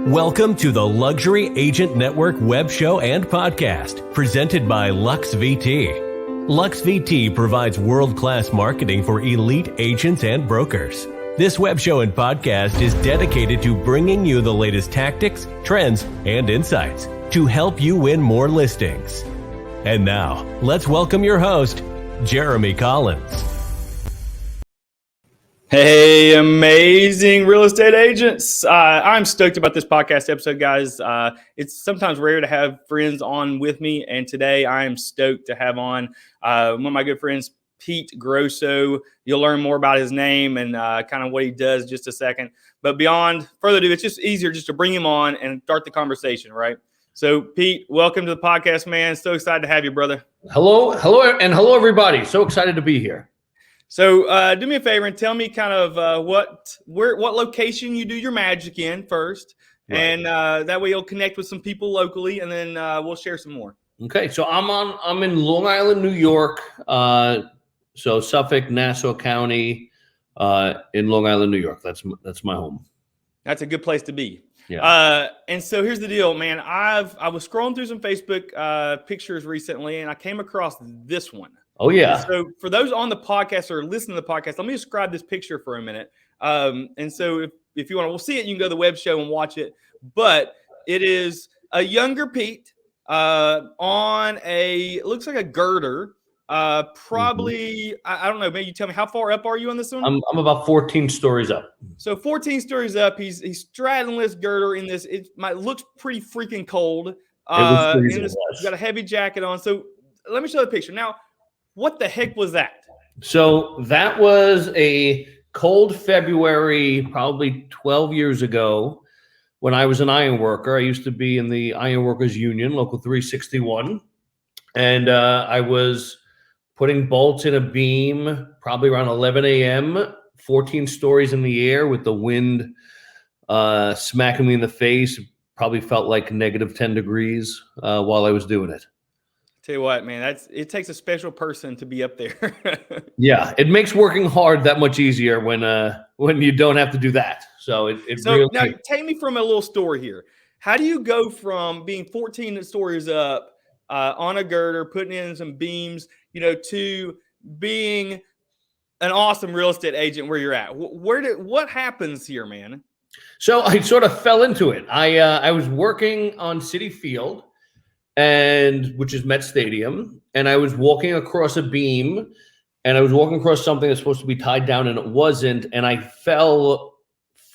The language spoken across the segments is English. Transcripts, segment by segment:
Welcome to the Luxury Agent Network Web Show and Podcast, presented by LUXVT. LUXVT provides world-class marketing for elite agents and brokers. This web show and podcast is dedicated to bringing you the latest tactics, trends, and insights to help you win more listings. And now, let's welcome your host, Jeremy Collins. Hey, amazing real estate agents. I'm stoked about this podcast episode, guys. It's sometimes rare to have friends on with me, and today I am stoked to have on one of my good friends, Pete Grosso. You'll learn more about his name and kind of what he does in just a second. But beyond further ado, it's just easier just to bring him on and start the conversation, right? So, Pete, welcome to the podcast, man. So excited to have you, brother. Hello, and hello, everybody. So excited to be here. So do me a favor and tell me kind of what location you do your magic in first, right. And that way you'll connect with some people locally, and then we'll share some more. Okay, so I'm in Long Island, New York. So Suffolk, Nassau County, in Long Island, New York. That's my home. That's a good place to be. Yeah. And so here's the deal, man. I was scrolling through some Facebook pictures recently, and I came across this one. Oh, yeah. So for those on the podcast or listening to the podcast, let me describe this picture for a minute. And so if you want to, we'll see it. You can go to the web show and watch it. But it is a younger Pete on it looks like a girder. Probably, I don't know. Maybe you tell me, how far up are you on this one? I'm about 14 stories up. So 14 stories up. He's straddling this girder in this. It looks pretty freaking cold. He's got a heavy jacket on. So let me show the picture now. What the heck was that? So that was a cold February, probably 12 years ago, when I was an iron worker. I used to be in the Iron Workers Union, Local 361. And I was putting bolts in a beam probably around 11 a.m., 14 stories in the air with the wind smacking me in the face. Probably felt like negative 10 degrees while I was doing it. Tell you what, man, it takes a special person to be up there. Yeah, it makes working hard that much easier when you don't have to do that. So really. Now take me from a little story here. How do you go from being 14 stories up on a girder, putting in some beams, to being an awesome real estate agent where you're at? What happens here, man? So I sort of fell into it. I was working on Citi Field, which is Met Stadium, and I was walking across a beam, and I was walking across something that's supposed to be tied down, and it wasn't, and I fell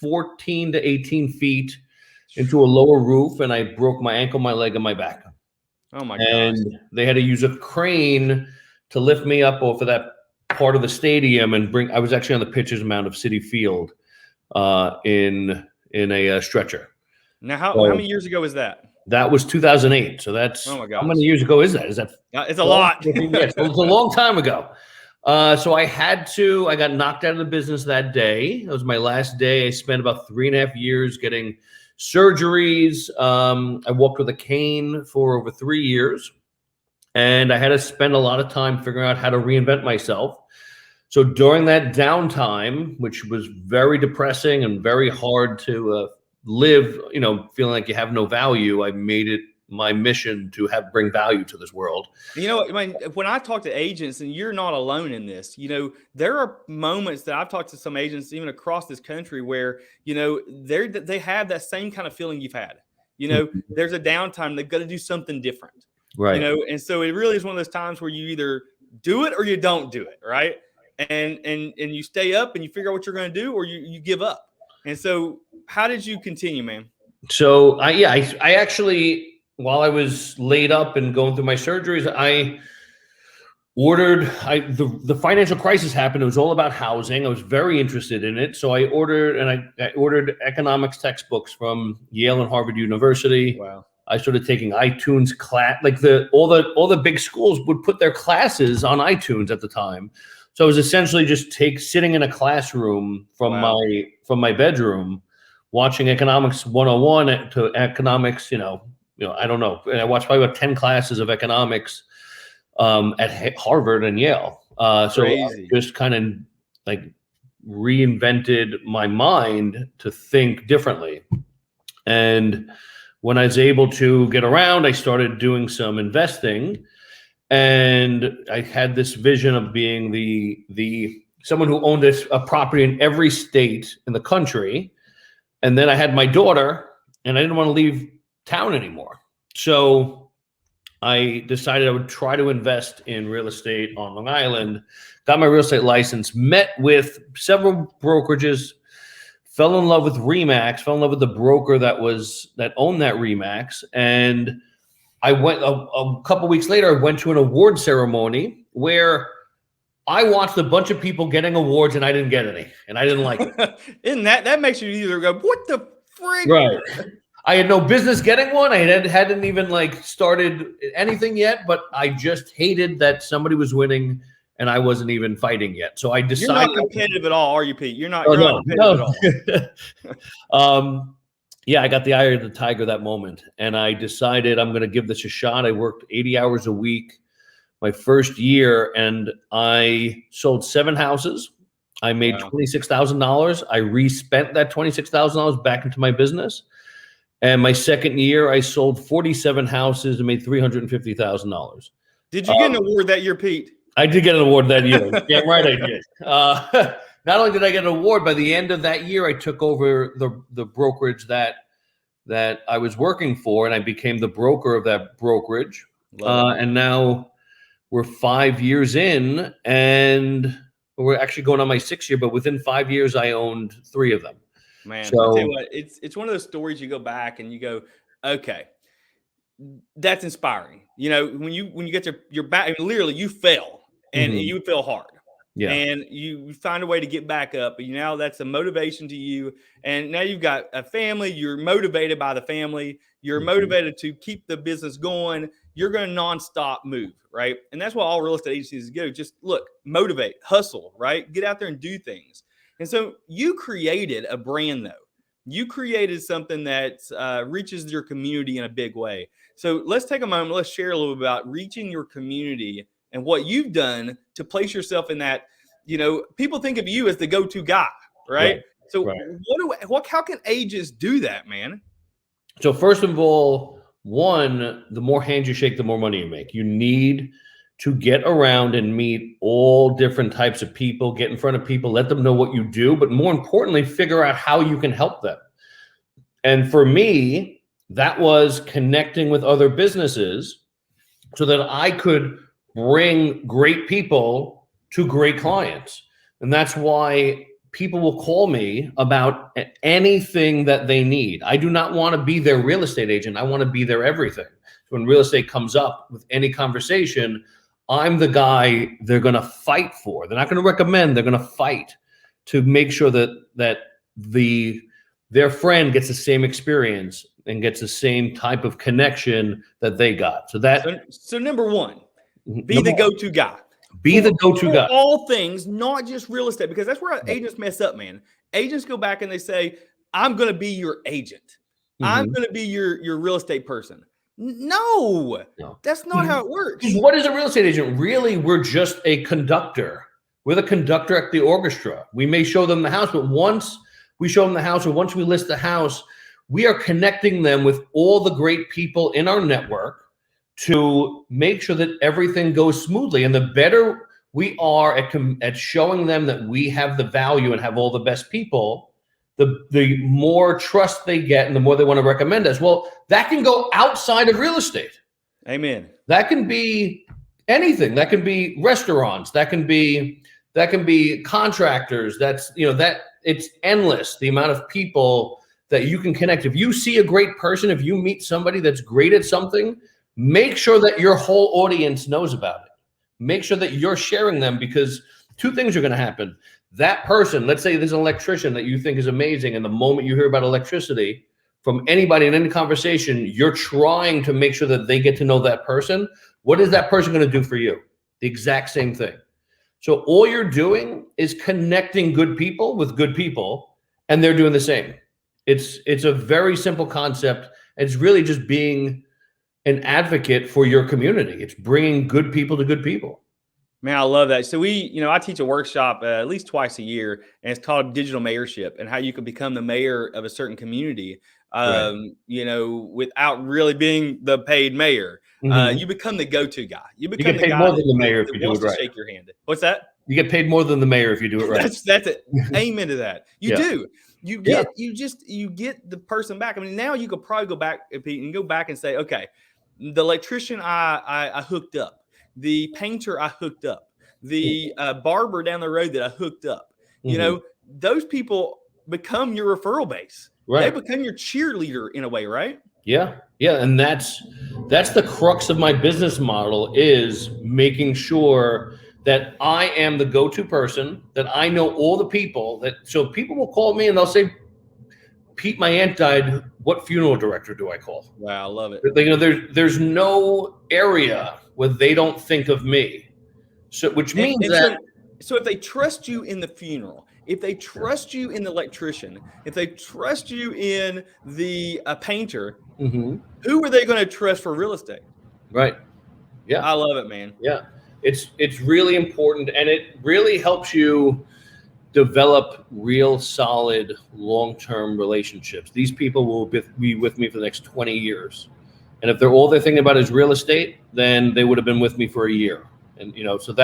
14 to 18 feet into a lower roof, and I broke my ankle, my leg, and my back. Oh my God! And they had to use a crane to lift me up off of that part of the stadium and I was actually on the pitcher's mound of Citi Field in a stretcher. Now, how many years ago was that? That was 2008. So that's, oh my God, how many years ago is that? Is that? It's a lot. It's a long time ago. So I got knocked out of the business that day. That was my last day. I spent about 3.5 years getting surgeries. I walked with a cane for over 3 years, and I had to spend a lot of time figuring out how to reinvent myself. So during that downtime, which was very depressing and very hard to live, feeling like you have no value, I made it my mission to bring value to this world. When I talk to agents, and you're not alone in this, there are moments that I've talked to some agents even across this country where, they have that same kind of feeling you've had. There's a downtime. They've got to do something different. Right. And so it really is one of those times where you either do it or you don't do it. Right. And you stay up and you figure out what you're going to do, or you give up. And so how did you continue, man? So I actually, while I was laid up and going through my surgeries, I ordered, the financial crisis happened. It was all about housing. I was very interested in it. So I ordered economics textbooks from Yale and Harvard University. Wow. I started taking iTunes class, like all the big schools would put their classes on iTunes at the time. So I was essentially just sitting in a classroom from my bedroom, watching Economics 101 to Economics, I don't know. And I watched probably about 10 classes of economics at Harvard and Yale. So I just kind of like reinvented my mind to think differently. And when I was able to get around, I started doing some investing, and I had this vision of being the someone who owned a property in every state in the country. And then I had my daughter, and I didn't want to leave town anymore. So I decided I would try to invest in real estate on Long Island, got my real estate license, met with several brokerages, fell in love with RE/MAX, fell in love with the broker that owned that RE/MAX. And I went a couple weeks later, I went to an award ceremony where I watched a bunch of people getting awards and I didn't get any, and I didn't like it. Isn't that makes you either go, what the frig? Right. I had no business getting one. I hadn't even started anything yet, but I just hated that somebody was winning and I wasn't even fighting yet. So I decided. You're not competitive at all, are you, Pete? You're not competitive at all. Yeah, I got the eye of the tiger that moment, and I decided I'm going to give this a shot. I worked 80 hours a week my first year, and I sold 7 houses. I made $26,000. I re-spent that $26,000 back into my business. And my second year, I sold 47 houses and made $350,000. Did you get an award that year, Pete? I did get an award that year. Yeah, right, I did. Not only did I get an award, by the end of that year, I took over the brokerage that I was working for, and I became the broker of that brokerage. And now we're 5 years in, and we're actually going on my 6th year, but within 5 years, I owned 3 of them. Man, so, I'll tell you what, it's one of those stories you go back and you go, okay, that's inspiring. When you get to your back, I mean, literally you fell and you fell hard. Yeah. And you find a way to get back up. But now that's a motivation to you. And now you've got a family. You're motivated by the family. You're motivated to keep the business going. You're going to nonstop move, right? And that's what all real estate agencies do. Just look, motivate, hustle, right? Get out there and do things. And so you created a brand, though. You created something that reaches your community in a big way. So let's take a moment. Let's share a little bit about reaching your community and what you've done to place yourself in that. People think of you as the go-to guy, right? So how can agents do that, man? So first of all, one, the more hands you shake, the more money you make. You need to get around and meet all different types of people, get in front of people, let them know what you do, but more importantly, figure out how you can help them. And for me, that was connecting with other businesses so that I could bring great people to great clients. And that's why people will call me about anything that they need. I do not want to be their real estate agent. I want to be their everything. So when real estate comes up with any conversation, I'm the guy they're going to fight for. They're not going to recommend. They're going to fight to make sure that their friend gets the same experience and gets the same type of connection that they got. So number one, be the go-to guy. Be the go-to guy. All things, not just real estate, because that's where agents mess up, man. Agents go back and they say, I'm going to be your agent. I'm going to be your real estate person. No, that's not how it works. What is a real estate agent? Really, we're just a conductor. We're the conductor at the orchestra. We may show them the house, but once we show them the house or once we list the house, we are connecting them with all the great people in our network to make sure that everything goes smoothly. And the better we are at showing them that we have the value and have all the best people, the more trust they get and the more they want to recommend us. Well, that can go outside of real estate. Amen. That can be anything. That can be restaurants. That can be contractors. That it's endless, the amount of people that you can connect. If you see a great person, if you meet somebody that's great at something, make sure that your whole audience knows about it. Make sure that you're sharing them, because 2 things are going to happen. That person, let's say there's an electrician that you think is amazing, and the moment you hear about electricity from anybody in any conversation, you're trying to make sure that they get to know that person. What is that person going to do for you? The exact same thing. So all you're doing is connecting good people with good people, and they're doing the same. It's a very simple concept. It's really just being an advocate for your community. It's bringing good people to good people. Man, I love that. So I teach a workshop at least twice a year, and it's called Digital Mayorship, and how you can become the mayor of a certain community. without really being the paid mayor. You become the go-to guy. You become get paid more than the mayor if you do it right. Shake your hand. What's that? You get paid more than the mayor if you do it right. That's it. Amen to that. You do. You get the person back. I mean, now you could probably go back, Pete, and go back and say, okay, the electrician I hooked up, the painter I hooked up, the barber down the road that I hooked up. Those people become your referral base. Right. They become your cheerleader in a way, right? Yeah. And that's the crux of my business model, is making sure that I am the go-to person, that I know all the people, so people will call me and they'll say, Pete, my aunt died. What funeral director do I call? Wow, I love it. There's no area where they don't think of me. So, which means so if they trust you in the funeral, if they trust you in the electrician, if they trust you in the painter, who are they going to trust for real estate? Right. Yeah. I love it, man. Yeah. It's really important, and it really helps you develop real solid long-term relationships. These people will be with me for the next 20 years. And if they're thinking about is real estate, then they would have been with me for a year. And so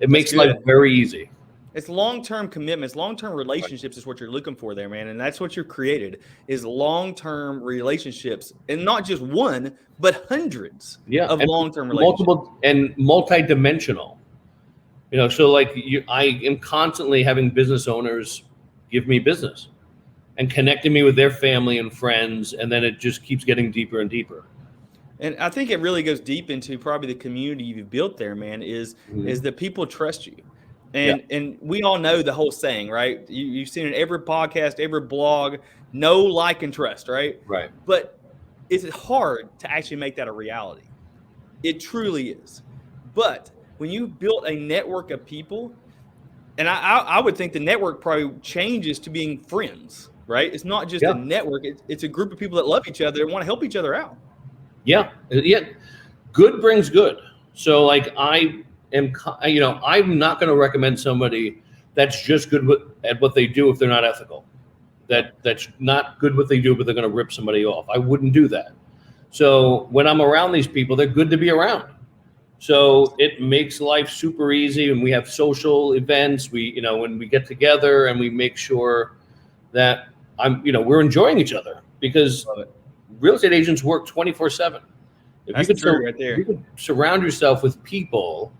it makes life very easy. It's long-term commitments, long-term relationships is what you're looking for there, man. And that's what you've created, is long-term relationships, and not just one, but hundreds of long-term relationships. Multiple and multi-dimensional. So I am constantly having business owners give me business and connecting me with their family and friends. And then it just keeps getting deeper and deeper. And I think it really goes deep into probably the community you've built there, man, is that people trust you. And we all know the whole saying, right? You've seen it in every podcast, every blog, know, like, and trust, right? Right. But it's hard to actually make that a reality. It truly is. But when you build a network of people, and I would think the network probably changes to being friends, right? It's not just a network. It's a group of people that love each other and want to help each other out. Yeah. Good brings good. So I'm not going to recommend somebody that's just good at what they do if they're not ethical. That's not good what they do, but they're going to rip somebody off. I wouldn't do that. So when I'm around these people, they're good to be around. So it makes life super easy, and we have social events. When we get together and we make sure that we're enjoying each other, because real estate agents work 24/7. That's true right there. You can surround yourself with people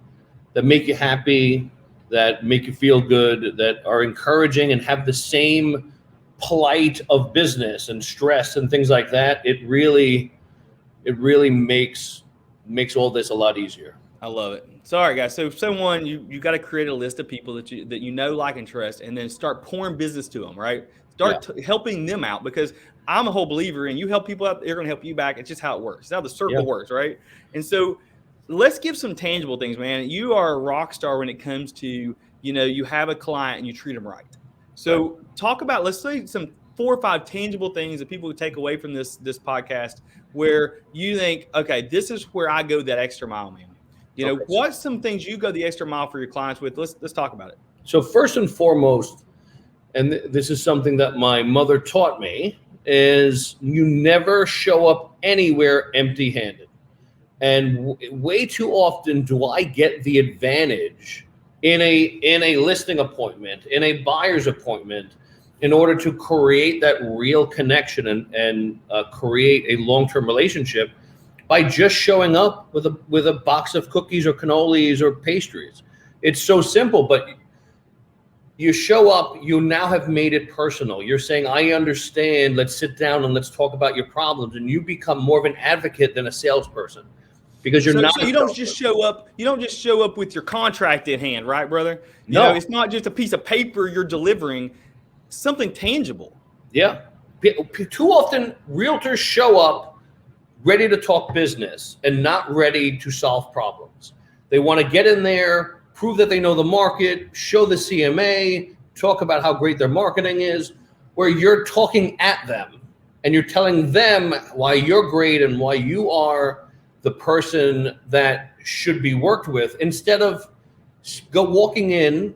that make you happy, that make you feel good, that are encouraging and have the same plight of business and stress and things like that. It really makes all this a lot easier. I love it. So, all right, guys. So, someone you got to create a list of people that you know, like, and trust, and then start pouring business to them. Right? Start helping them out, because I'm a whole believer in you help people out, they're going to help you back. It's just how it works. It's how the circle works, right? And so, let's give some tangible things, man. You are a rock star when it comes to you have a client and you treat them right. So, talk about, let's say, some 4 or 5 tangible things that people would take away from this podcast, where you think, okay, this is where I go that extra mile, man. What's some things you go the extra mile for your clients with? Let's talk about it. So first and foremost, and this is something that my mother taught me, is you never show up anywhere empty-handed. And way too often do I get the advantage in a listing appointment, in a buyer's appointment, in order to create that real connection and create a long-term relationship by just showing up with a box of cookies or cannolis or pastries. It's so simple, but you show up, you now have made it personal. You're saying, I understand, let's sit down and let's talk about your problems. And you become more of an advocate than a salesperson, because you're not. So you don't just show up. You don't just show up with your contract in hand, right, brother? No, it's not just a piece of paper you're delivering. Something tangible. Yeah. Too often, realtors show up ready to talk business and not ready to solve problems. They want to get in there, prove that they know the market, show the CMA, talk about how great their marketing is, where you're talking at them and you're telling them why you're great and why you are the person that should be worked with, instead of walking in,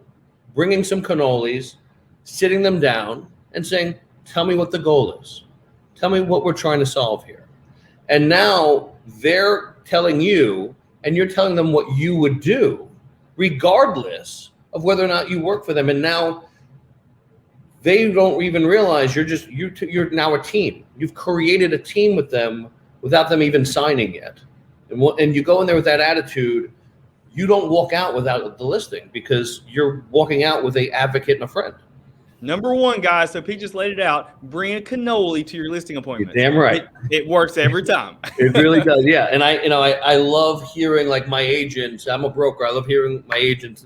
bringing some cannolis, sitting them down and saying, tell me what the goal is. Tell me what we're trying to solve here. And now they're telling you, and you're telling them what you would do, regardless of whether or not you work for them. And now they don't even realize you're now a team. You've created a team with them without them even signing yet. And you go in there with that attitude, you don't walk out without the listing because you're walking out with an advocate and a friend. Number one, guys, so Pete just laid it out, bring a cannoli to your listing appointment. You're damn right. It works every time. It really does, yeah. And I love hearing like my agents. I'm a broker. I love hearing my agents,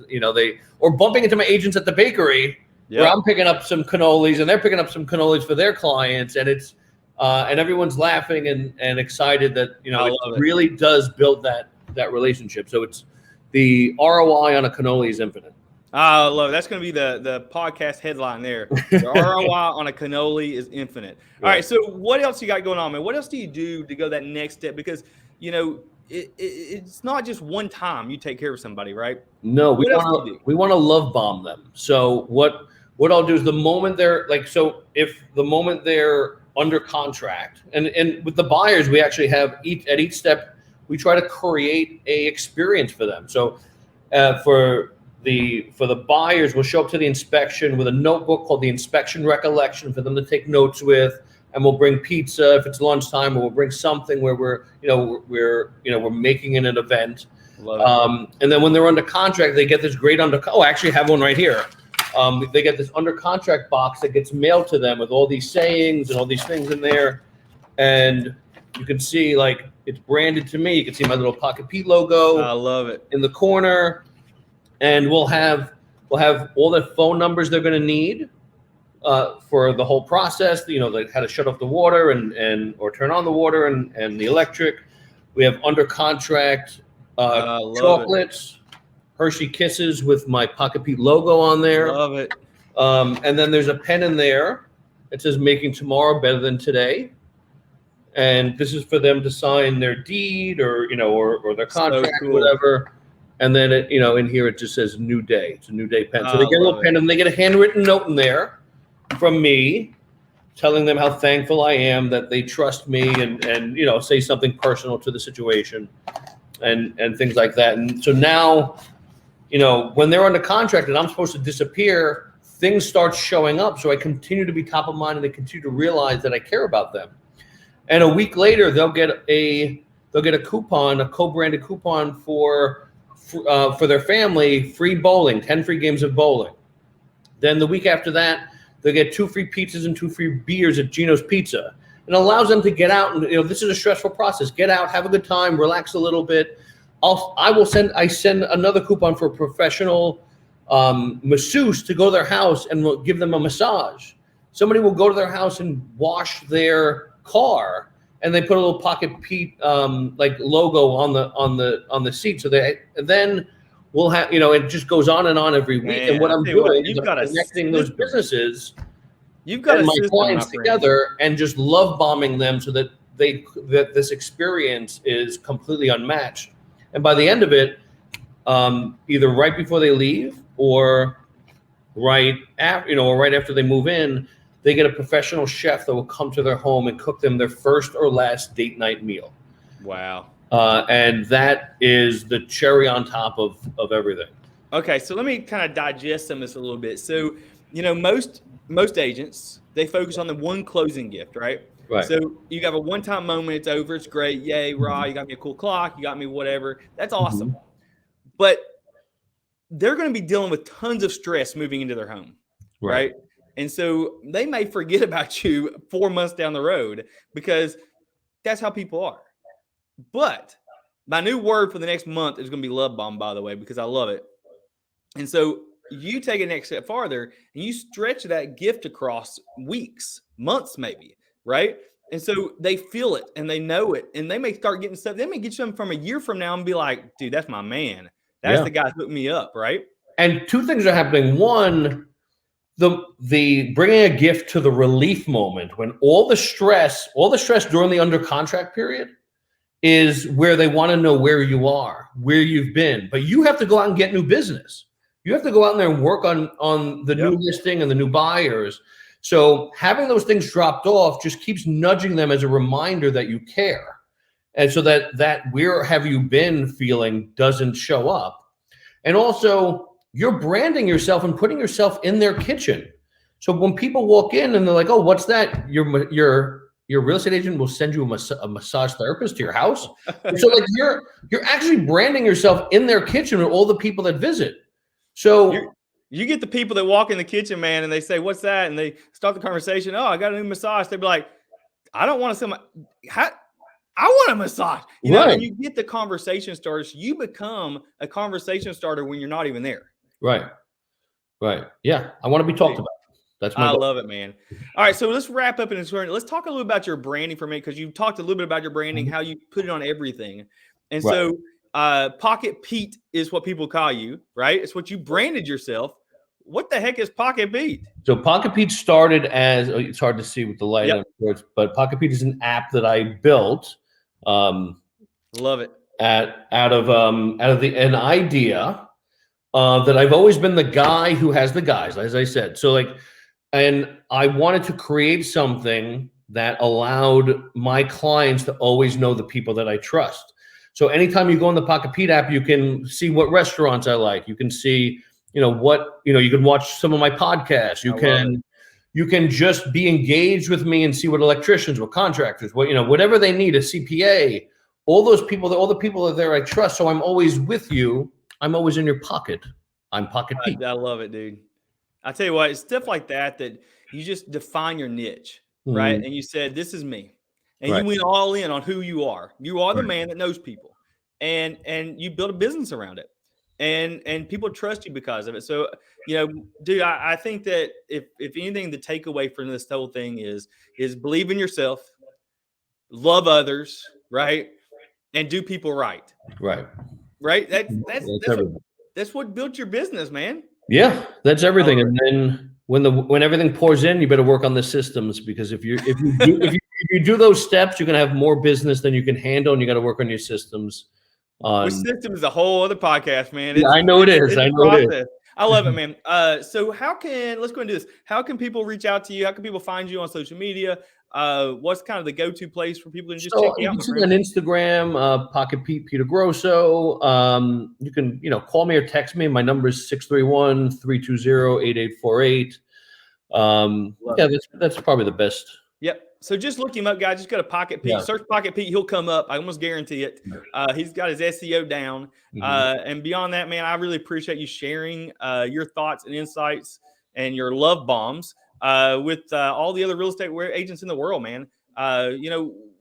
or bumping into my agents at the bakery where I'm picking up some cannolis and they're picking up some cannolis for their clients. And it's and everyone's laughing and excited that, it really does build that relationship. So it's the ROI on a cannoli is infinite. I love it. That's going to be the podcast headline there. The ROI on a cannoli is infinite. All right. So what else you got going on, man? What else do you do to go that next step? Because, it's not just one time you take care of somebody, right? No, we want to love bomb them. So what I'll do is the moment they're if the moment they're under contract and with the buyers, we actually have at each step, we try to create a experience for them. So for the buyers, we'll show up to the inspection with a notebook called the inspection recollection for them to take notes with, and we'll bring pizza if it's lunchtime, or we'll bring something where we're making it an event. And then when they're under contract, they get this great I actually have one right here. They get this under contract box that gets mailed to them with all these sayings and all these things in there, and you can see it's branded to me. You can see my little Pocket Pete logo. I love it in the corner. And we'll have all the phone numbers they're going to need for the whole process. Like how to shut off the water or turn on the water and the electric. We have under contract chocolates, Hershey Kisses with my Pocket Pete logo on there. Love it. And then there's a pen in there that says "Making tomorrow better than today." And this is for them to sign their deed or their contract, so cool. Whatever. And then in here it just says "New Day." It's a New Day pen. So they get a little pen and they get a handwritten note in there from me, telling them how thankful I am that they trust me and say something personal to the situation, and things like that. And so now, when they're under contract and I'm supposed to disappear, things start showing up. So I continue to be top of mind and they continue to realize that I care about them. And a week later, they'll get a coupon, a co-branded coupon for their family, free bowling, 10 free games of bowling. Then the week after that, they'll get 2 free pizzas and 2 free beers at Gino's Pizza. And it allows them to get out and, this is a stressful process. Get out, have a good time, relax a little bit. I send another coupon for a professional masseuse to go to their house and we'll give them a massage. Somebody will go to their house and wash their car, and they put a little Pocket Pete logo on the seat. So then we'll have it just goes on and on every week. Man, and what I'm doing is I'm connecting those businesses, and my clients together, and just love bombing them so that this experience is completely unmatched. And by the end of it, either right before they leave or right after they move in, they get a professional chef that will come to their home and cook them their first or last date night meal. Wow. And that is the cherry on top of everything. Okay, so let me kind of digest some of this a little bit. So, most agents, they focus on the one closing gift, right? Right. So you have a one-time moment, it's over, it's great, yay, rah, you got me a cool clock, you got me whatever. That's awesome. Mm-hmm. But they're going to be dealing with tons of stress moving into their home, right? And so they may forget about you 4 months down the road because that's how people are. But my new word for the next month is going to be love bomb, by the way, because I love it. And so you take it next step farther and you stretch that gift across weeks, months, maybe, right? And so they feel it and they know it, and they may start getting stuff. They may get something from a year from now and be like, dude, that's my man. That's the guy who hooked me up, right? And 2 things are happening. One, the bringing a gift to the relief moment when all the stress during the under contract period is where they want to know where you are, where you've been. But you have to go out and get new business. You have to go out there and work on the new listing and the new buyers. So having those things dropped off just keeps nudging them as a reminder that you care. And so that where have you been feeling doesn't show up. And also you're branding yourself and putting yourself in their kitchen. So when people walk in and they're like, oh, what's that? Your real estate agent will send you a massage therapist to your house. So like you're actually branding yourself in their kitchen with all the people that visit. So you get the people that walk in the kitchen, man, and they say, what's that? And they start the conversation. Oh, I got a new massage. They'd be like, I don't want to sell I want a massage. You know, and you get the conversation starters. You become a conversation starter when you're not even there. Right. Yeah. I want to be talked about. That's my goal. Love it, man. All right. So let's wrap up and let's talk a little about your branding for a minute, because you talked a little bit about your branding, how you put it on everything. And so Pocket Pete is what people call you, right? It's what you branded yourself. What the heck is Pocket Pete? So Pocket Pete started as, it's hard to see with the light, but Pocket Pete is an app that I built. Love it. Out of an idea that I've always been the guy who has the guys, as I said. So and I wanted to create something that allowed my clients to always know the people that I trust. So anytime you go on the Pocket Pete app, you can see what restaurants I like. You can see, you can watch some of my podcasts. You can just be engaged with me and see what electricians, what contractors, whatever they need, a CPA, all the people that are there I trust. So I'm always with you. I'm always in your pocket. I'm Pocket Pete. I love it, dude. I tell you what, it's stuff like that you just define your niche, right? And you said, this is me. And you went all in on who you are. You are the man that knows people. And you build a business around it. And people trust you because of it. So, dude, I think that if anything, the takeaway from this whole thing is believe in yourself, love others, right? And do people right. Right. That's what built your business, man. Yeah, that's everything. And then when everything pours in, you better work on the systems, because if you do those steps, you're gonna have more business than you can handle, and you got to work on your systems. Which system is a whole other podcast, man. I know it is. I love it, man. So let's go and do this. How can people reach out to you? How can people find you on social media? What's kind of the go-to place for people to just check you out? You can see on Instagram, Pocket Pete, Peter Grosso. You can, call me or text me. My number is 631-320-8848. That's probably the best. Yep. So just look him up, guys. Just go to Pocket Pete. Search Pocket Pete. He'll come up. I almost guarantee it. He's got his SEO down. And beyond that, man, I really appreciate you sharing your thoughts and insights and your love bombs with all the other real estate agents in the world, man.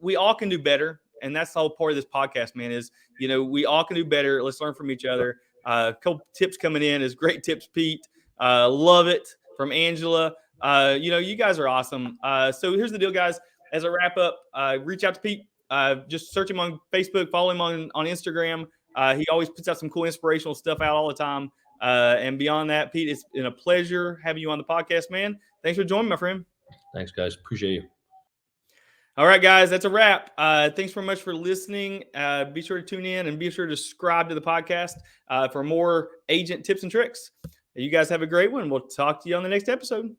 We all can do better. And that's the whole part of this podcast, man, is, we all can do better. Let's learn from each other. A couple tips coming in is great tips, Pete. Love it from Angela. You guys are awesome. So here's the deal, guys. As I wrap up, reach out to Pete. Just search him on Facebook, follow him on Instagram. He always puts out some cool inspirational stuff out all the time. And beyond that, Pete, it's been a pleasure having you on the podcast, man. Thanks for joining, my friend. Thanks, guys. Appreciate you. All right, guys, that's a wrap. Thanks very much for listening. Be sure to tune in and be sure to subscribe to the podcast for more agent tips and tricks. You guys have a great one. We'll talk to you on the next episode.